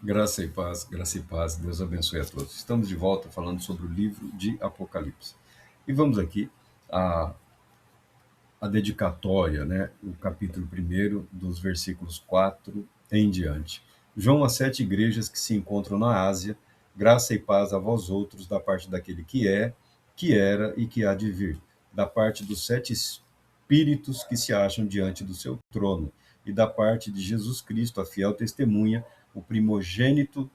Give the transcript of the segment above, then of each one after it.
Graça e paz, Deus abençoe a todos. Estamos de volta falando sobre o livro de Apocalipse. E vamos aqui à, à dedicatória, né? O capítulo primeiro dos versículos 4 em diante. João às 7 igrejas que se encontram na Ásia, graça e paz a vós outros, da parte daquele que é, que era e que há de vir, da parte dos 7 espíritos que se acham diante do seu trono, e da parte de Jesus Cristo, a fiel testemunha, o primogênito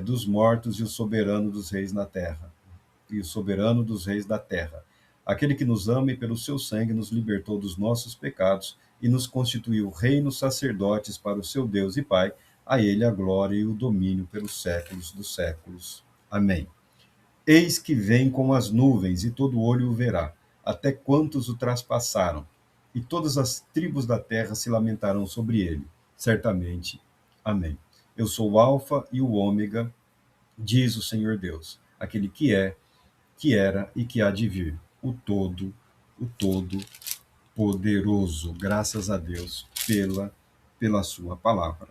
dos mortos e o soberano dos reis na terra, e o soberano dos reis da terra. Aquele que nos ama e pelo seu sangue nos libertou dos nossos pecados e nos constituiu reinos sacerdotes para o seu Deus e Pai, a ele a glória e o domínio pelos séculos dos séculos. Amém. Eis que vem com as nuvens, e todo olho o verá, até quantos o traspassaram, e todas as tribos da terra se lamentarão sobre ele. Certamente. Amém. Eu sou o Alfa e o Ômega, diz o Senhor Deus, aquele que é, que era e que há de vir, o Todo Poderoso. Graças a Deus pela sua palavra.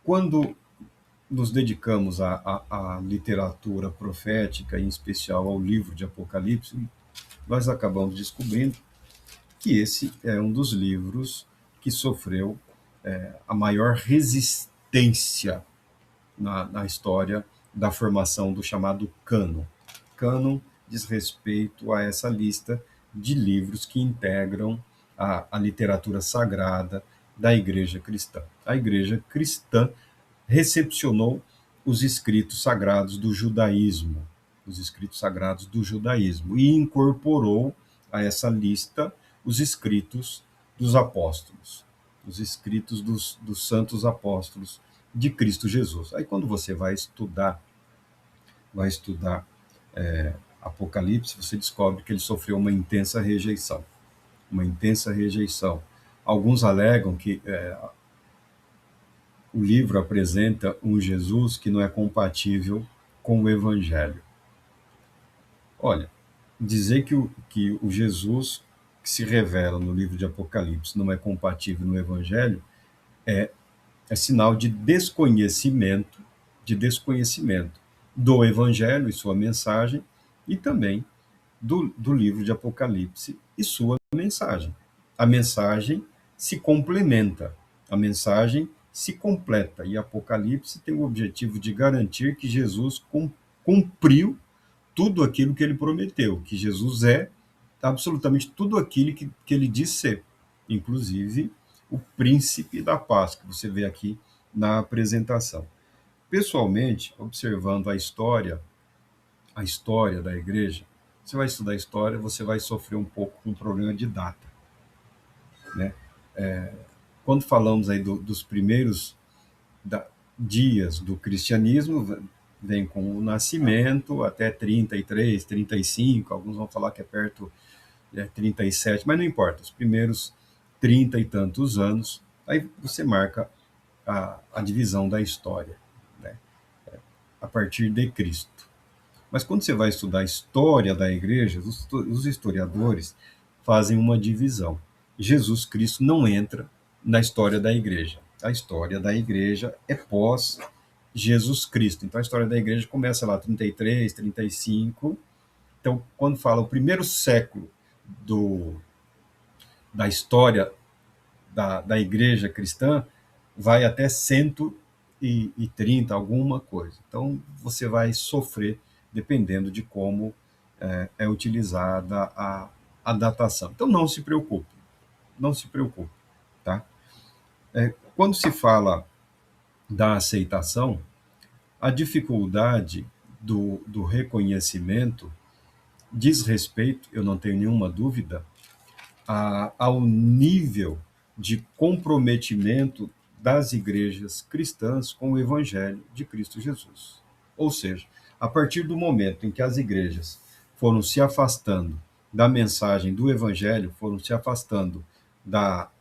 Quando nos dedicamos à literatura profética, em especial ao livro de Apocalipse, nós acabamos descobrindo que esse é um dos livros que sofreu a maior resistência na história da formação do chamado cânon. Cânon diz respeito a essa lista de livros que integram a literatura sagrada da Igreja Cristã. A Igreja Cristã recepcionou os escritos sagrados do judaísmo, e incorporou a essa lista os escritos dos apóstolos, os escritos dos santos apóstolos de Cristo Jesus. Aí quando você vai estudar Apocalipse, você descobre que ele sofreu uma intensa rejeição. Alguns alegam que o livro apresenta um Jesus que não é compatível com o Evangelho. Olha, dizer que o Jesus que se revela no livro de Apocalipse não é compatível no Evangelho é sinal de desconhecimento do Evangelho e sua mensagem, e também do livro de Apocalipse e sua mensagem. A mensagem se complementa, a mensagem se completa, e Apocalipse tem o objetivo de garantir que Jesus cumpriu tudo aquilo que ele prometeu, que Jesus é absolutamente tudo aquilo que ele diz ser, inclusive o príncipe da paz, que você vê aqui na apresentação. Pessoalmente, observando a história da igreja, você vai estudar história, você vai sofrer um pouco com o problema de data, né? Quando falamos aí dos primeiros dias do cristianismo, vem com o nascimento até 33, 35, alguns vão falar que é perto de 37, mas não importa, os primeiros 30 e tantos anos, aí você marca a divisão da história, né, a partir de Cristo. Mas quando você vai estudar a história da igreja, os historiadores fazem uma divisão. Jesus Cristo não entra na história da igreja. A história da igreja é pós Jesus Cristo. Então a história da igreja começa lá 33, 35. Então, quando fala o primeiro século da história da igreja cristã, vai até 130, alguma coisa. Então, você vai sofrer dependendo de como é utilizada a datação. Então, não se preocupe, não se preocupe, tá? Quando se fala da aceitação, a dificuldade do reconhecimento diz respeito, eu não tenho nenhuma dúvida, ao nível de comprometimento das igrejas cristãs com o Evangelho de Cristo Jesus. Ou seja, a partir do momento em que as igrejas foram se afastando da mensagem do Evangelho, foram se afastando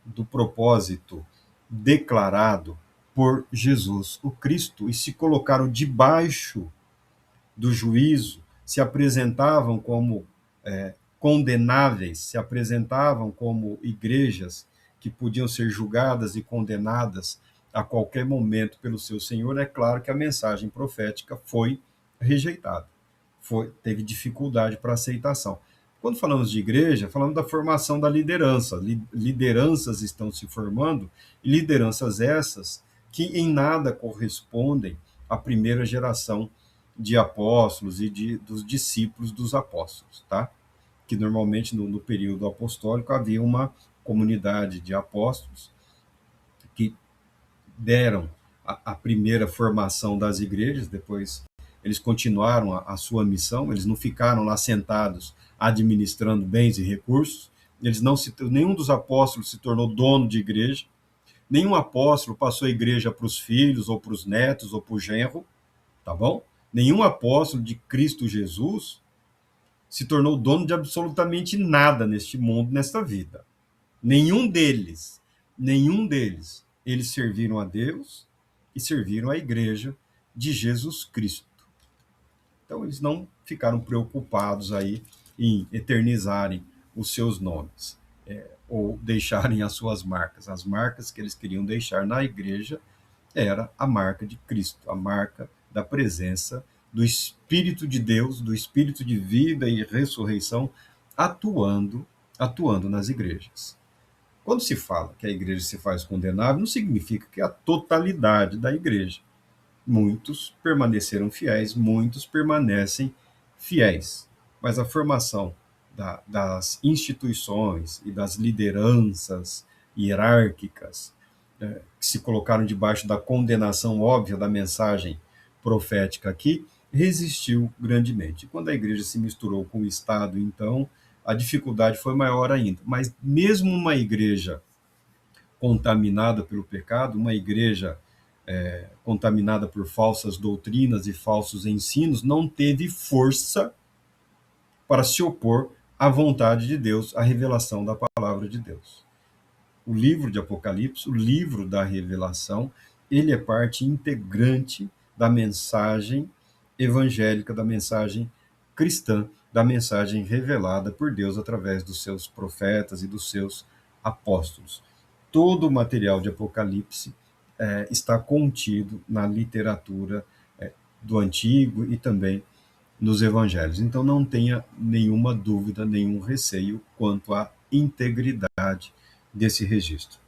do propósito declarado por Jesus, o Cristo, e se colocaram debaixo do juízo, se apresentavam como condenáveis, se apresentavam como igrejas que podiam ser julgadas e condenadas a qualquer momento pelo seu Senhor, é claro que a mensagem profética foi rejeitada, teve dificuldade para aceitação. Quando falamos de igreja, falamos da formação da liderança. Lideranças estão se formando, e lideranças essas que em nada correspondem à primeira geração de apóstolos e dos discípulos dos apóstolos, tá? Que normalmente no período apostólico havia uma comunidade de apóstolos que deram a primeira formação das igrejas, depois eles continuaram a sua missão, eles não ficaram lá sentados administrando bens e recursos, nenhum dos apóstolos se tornou dono de igreja, nenhum apóstolo passou a igreja para os filhos, ou para os netos, ou para o genro, tá bom? Nenhum apóstolo de Cristo Jesus se tornou dono de absolutamente nada neste mundo, nesta vida. Nenhum deles, nenhum deles, eles serviram a Deus e serviram à igreja de Jesus Cristo. Então, eles não ficaram preocupados aí em eternizarem os seus nomes, ou deixarem as suas marcas. As marcas que eles queriam deixar na igreja era a marca de Cristo, a marca da presença do Espírito de Deus, do Espírito de vida e ressurreição atuando nas igrejas. Quando se fala que a igreja se faz condenável, não significa que é a totalidade da igreja. Muitos permaneceram fiéis, muitos permanecem fiéis. Mas a formação das instituições e das lideranças hierárquicas, que se colocaram debaixo da condenação óbvia da mensagem profética aqui, resistiu grandemente. Quando a igreja se misturou com o Estado, então, a dificuldade foi maior ainda. Mas mesmo uma igreja contaminada pelo pecado, uma igreja contaminada por falsas doutrinas e falsos ensinos, não teve força para se opor à vontade de Deus, à revelação da palavra de Deus. O livro de Apocalipse, o livro da revelação, ele é parte integrante da mensagem evangélica, da mensagem cristã, da mensagem revelada por Deus através dos seus profetas e dos seus apóstolos. Todo o material de Apocalipse está contido na literatura do Antigo e também nos Evangelhos. Então não tenha nenhuma dúvida, nenhum receio quanto à integridade desse registro.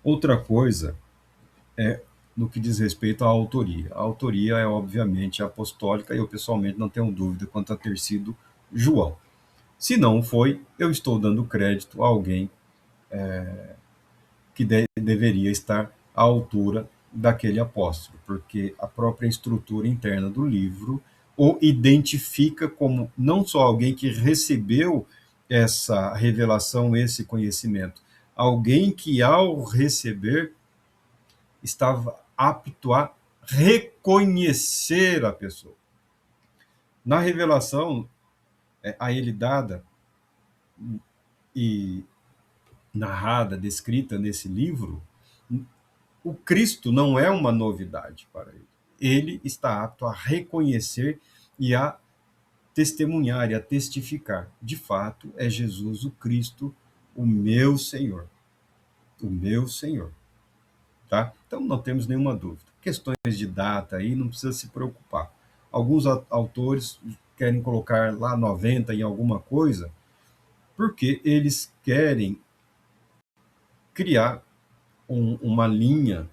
Outra coisa é no que diz respeito à autoria. A autoria é obviamente apostólica e eu pessoalmente não tenho dúvida quanto a ter sido João. Se não foi, eu estou dando crédito a alguém que deveria estar à altura daquele apóstolo, porque a própria estrutura interna do livro o identifica como não só alguém que recebeu essa revelação, esse conhecimento, alguém que ao receber estava apto a reconhecer a pessoa. Na revelação a ele dada e narrada, descrita nesse livro, o Cristo não é uma novidade para ele. Ele está apto a reconhecer e a testemunhar e a testificar. De fato, é Jesus o Cristo, o meu Senhor. O meu Senhor. Tá? Então, não temos nenhuma dúvida. Questões de data aí, não precisa se preocupar. Alguns autores querem colocar lá 90 em alguma coisa, porque eles querem criar uma linha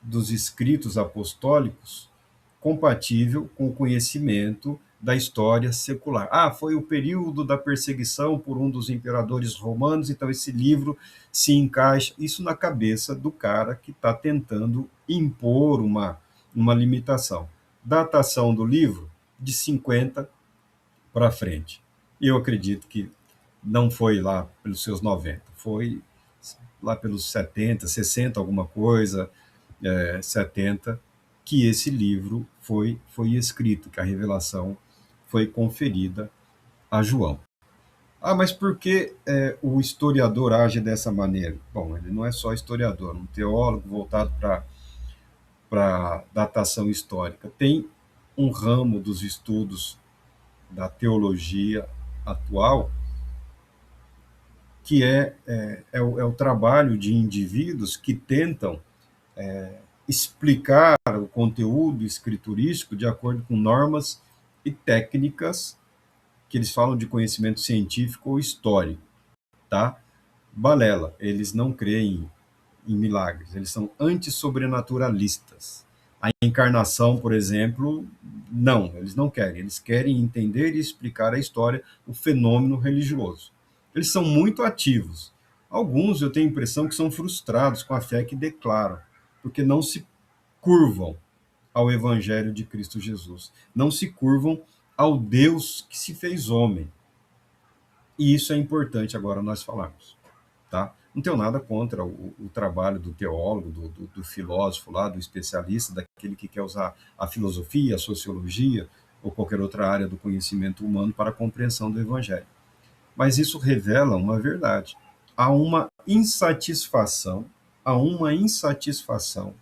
dos escritos apostólicos compatível com o conhecimento da história secular. Foi o período da perseguição por um dos imperadores romanos, então esse livro se encaixa, isso na cabeça do cara que está tentando impor uma limitação. Datação do livro, de 50 para frente. Eu acredito que não foi lá pelos seus 90, foi lá pelos 70, 60, alguma coisa, 70, que esse livro foi escrito, que a revelação foi conferida a João. Mas por que o historiador age dessa maneira? Bom, ele não é só historiador, um teólogo voltado para datação histórica. Tem um ramo dos estudos da teologia atual que é o trabalho de indivíduos que tentam explicar o conteúdo escriturístico de acordo com normas e técnicas que eles falam de conhecimento científico ou histórico, tá? Balela, eles não creem em milagres, eles são antissobrenaturalistas. A encarnação, por exemplo, não, eles não querem. Eles querem entender e explicar a história, o fenômeno religioso. Eles são muito ativos. Alguns eu tenho a impressão que são frustrados com a fé que declaram, porque não se curvam ao Evangelho de Cristo Jesus, não se curvam ao Deus que se fez homem. E isso é importante agora nós falarmos. Tá? Não tenho nada contra o trabalho do teólogo, do filósofo lá, do especialista, daquele que quer usar a filosofia, a sociologia ou qualquer outra área do conhecimento humano para a compreensão do Evangelho. Mas isso revela uma verdade. Há uma insatisfação, há uma insatisfação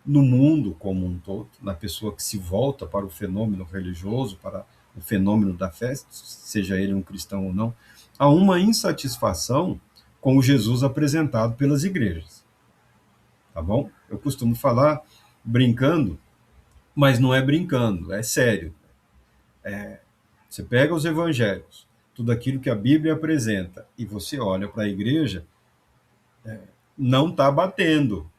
no mundo como um todo, na pessoa que se volta para o fenômeno religioso, para o fenômeno da fé, seja ele um cristão ou não, há uma insatisfação com o Jesus apresentado pelas igrejas, tá bom? Eu costumo falar brincando, mas não é brincando, é sério. Você pega os evangelhos, tudo aquilo que a Bíblia apresenta, e você olha para a igreja, não está batendo.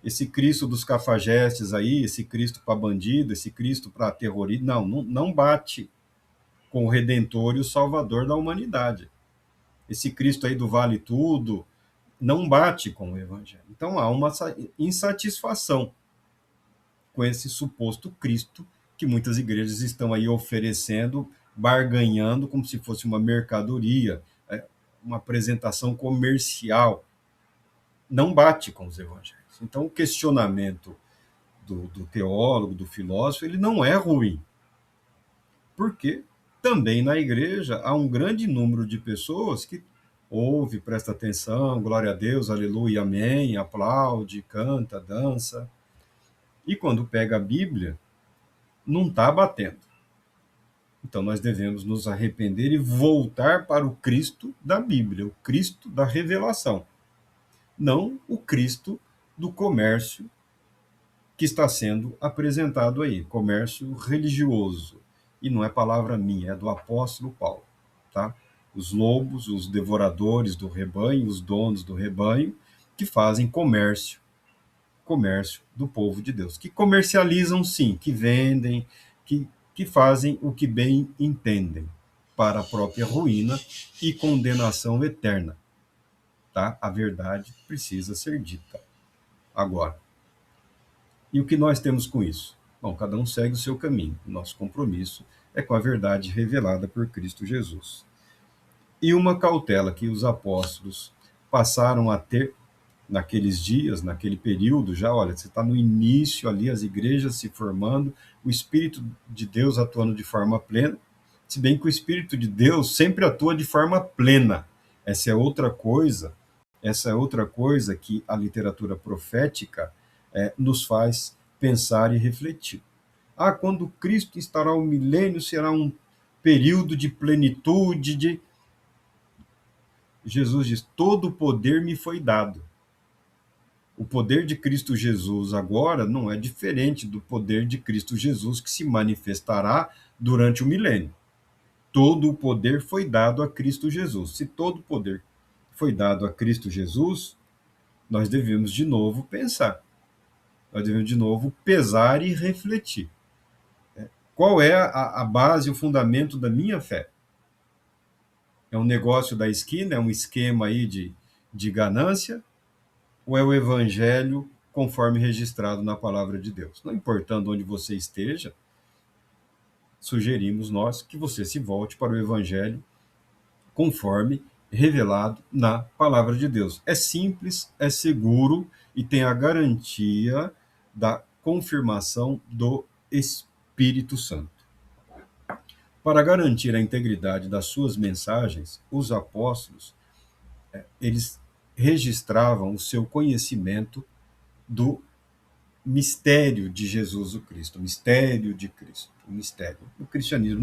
Esse Cristo dos cafajestes aí, esse Cristo para bandido, esse Cristo para terrorista, não bate com o Redentor e o Salvador da humanidade. Esse Cristo aí do vale tudo não bate com o Evangelho. Então há uma insatisfação com esse suposto Cristo que muitas igrejas estão aí oferecendo, barganhando como se fosse uma mercadoria, uma apresentação comercial. Não bate com os evangelhos. Então o questionamento do teólogo, do filósofo, ele não é ruim. Porque também na igreja há um grande número de pessoas que ouve, presta atenção, glória a Deus, aleluia, amém, aplaude, canta, dança. E quando pega a Bíblia, não está batendo. Então nós devemos nos arrepender e voltar para o Cristo da Bíblia, o Cristo da revelação, não o Cristo do comércio que está sendo apresentado aí, comércio religioso. E não é palavra minha, é do apóstolo Paulo, tá? Os lobos, os devoradores do rebanho, os donos do rebanho, que fazem comércio do povo de Deus, que comercializam sim, que vendem, que fazem o que bem entendem, para a própria ruína e condenação eterna, tá? A verdade precisa ser dita. Agora, e o que nós temos com isso? Bom, cada um segue o seu caminho. O nosso compromisso é com a verdade revelada por Cristo Jesus. E uma cautela que os apóstolos passaram a ter naqueles dias, naquele período, já, olha, você está no início ali, as igrejas se formando, o Espírito de Deus atuando de forma plena, se bem que o Espírito de Deus sempre atua de forma plena. Essa é outra coisa que a literatura profética nos faz pensar e refletir. Quando Cristo estará o milênio, será um período de plenitude, Jesus diz, todo o poder me foi dado. O poder de Cristo Jesus agora não é diferente do poder de Cristo Jesus que se manifestará durante o milênio. Todo o poder foi dado a Cristo Jesus. Se todo o poder foi dado a Cristo Jesus, nós devemos de novo pensar. Nós devemos de novo pesar e refletir. Qual é a base, o fundamento da minha fé? É um negócio da esquina? É um esquema aí de ganância? Ou é o evangelho conforme registrado na palavra de Deus? Não importando onde você esteja, sugerimos nós que você se volte para o evangelho conforme revelado na palavra de Deus. É simples, é seguro e tem a garantia da confirmação do Espírito Santo. Para garantir a integridade das suas mensagens, os apóstolos, eles registravam o seu conhecimento do mistério de Jesus o Cristo, o mistério de Cristo, o mistério. O cristianismo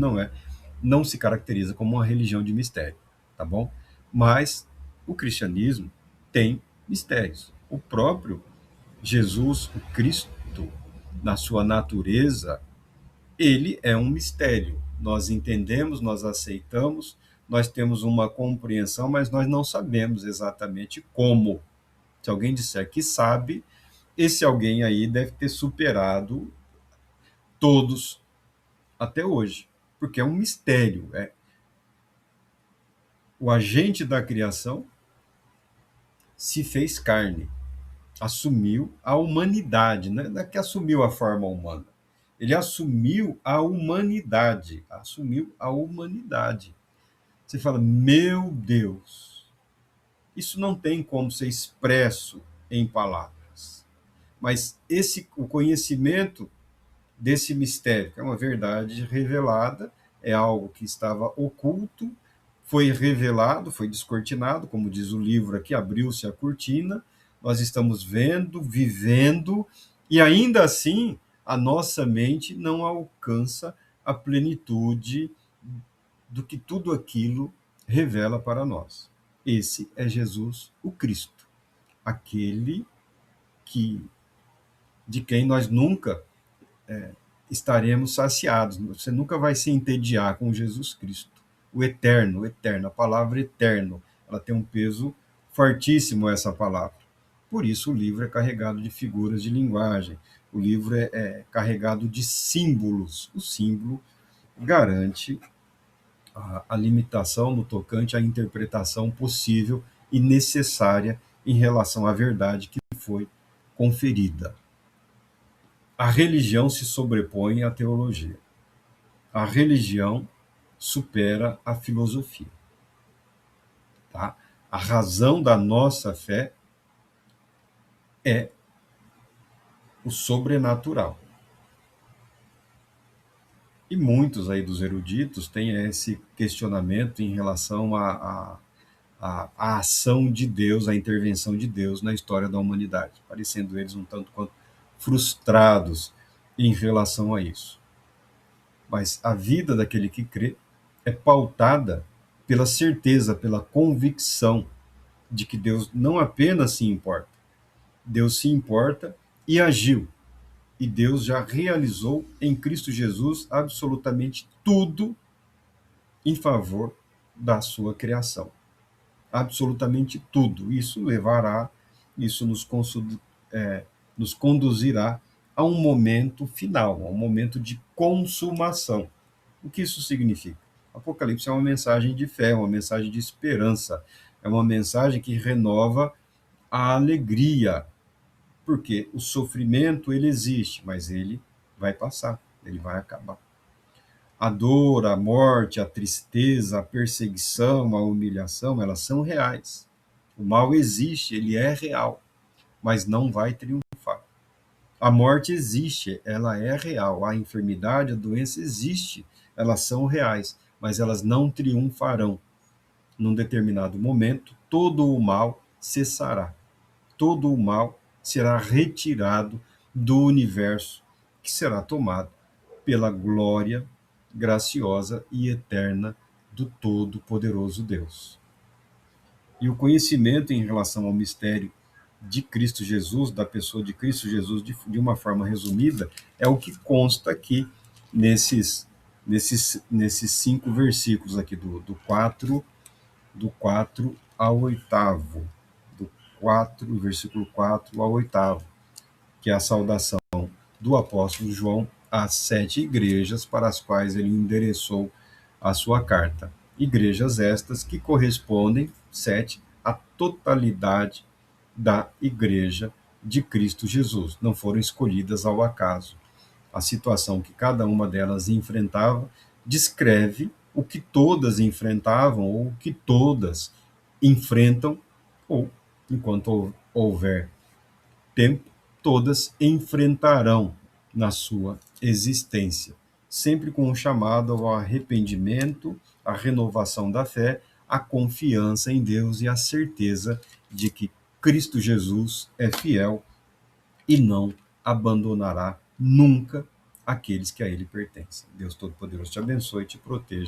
não se caracteriza como uma religião de mistério, tá bom? Mas o cristianismo tem mistérios. O próprio Jesus, o Cristo, na sua natureza, ele é um mistério. Nós entendemos, nós aceitamos, nós temos uma compreensão, mas nós não sabemos exatamente como. Se alguém disser que sabe, esse alguém aí deve ter superado todos até hoje, porque é um mistério. É o agente da criação se fez carne, assumiu a humanidade, não é que assumiu a forma humana. Ele assumiu a humanidade, assumiu a humanidade. Você fala, meu Deus, isso não tem como ser expresso em palavras. Mas o conhecimento desse mistério, que é uma verdade revelada, é algo que estava oculto, foi revelado, foi descortinado, como diz o livro aqui, abriu-se a cortina, nós estamos vendo, vivendo, e ainda assim a nossa mente não alcança a plenitude do que tudo aquilo revela para nós. Esse é Jesus, o Cristo, aquele que de quem nós nunca estaremos saciados. Você nunca vai se entediar com Jesus Cristo. O eterno, a palavra eterno, ela tem um peso fortíssimo, essa palavra. Por isso o livro é carregado de figuras de linguagem, o livro é carregado de símbolos. O símbolo garante a limitação no tocante à interpretação possível e necessária em relação à verdade que foi conferida. A religião se sobrepõe à teologia. A religião supera a filosofia. Tá? A razão da nossa fé é o sobrenatural. E muitos aí dos eruditos têm esse questionamento em relação à ação de Deus, à intervenção de Deus na história da humanidade, parecendo eles um tanto quanto frustrados em relação a isso. Mas a vida daquele que crê é pautada pela certeza, pela convicção de que Deus não apenas se importa, Deus se importa e agiu. E Deus já realizou em Cristo Jesus absolutamente tudo em favor da sua criação. Absolutamente tudo. Isso nos conduzirá a um momento final, a um momento de consumação. O que isso significa? Apocalipse é uma mensagem de fé, uma mensagem de esperança, é uma mensagem que renova a alegria, porque o sofrimento ele existe, mas ele vai passar, ele vai acabar. A dor, a morte, a tristeza, a perseguição, a humilhação, elas são reais. O mal existe, ele é real, mas não vai triunfar. A morte existe, ela é real. A enfermidade, a doença existe, elas são reais, mas elas não triunfarão. Num determinado momento, todo o mal cessará. Todo o mal será retirado do universo, que será tomado pela glória graciosa e eterna do Todo-Poderoso Deus. E o conhecimento em relação ao mistério de Cristo Jesus, da pessoa de Cristo Jesus, de uma forma resumida, é o que consta aqui nesses 5 versículos aqui, do 4 ao 8º, versículo 4 ao 8º, que é a saudação do apóstolo João às 7 igrejas para as quais ele endereçou a sua carta. Igrejas estas que correspondem, 7, à totalidade da igreja de Cristo Jesus. Não foram escolhidas ao acaso. A situação que cada uma delas enfrentava descreve o que todas enfrentavam ou o que todas enfrentam, ou, enquanto houver tempo, todas enfrentarão na sua existência, sempre com um chamado ao arrependimento, à renovação da fé, à confiança em Deus e à certeza de que Cristo Jesus é fiel e não abandonará nunca aqueles que a ele pertencem. Deus Todo-Poderoso te abençoe e te proteja.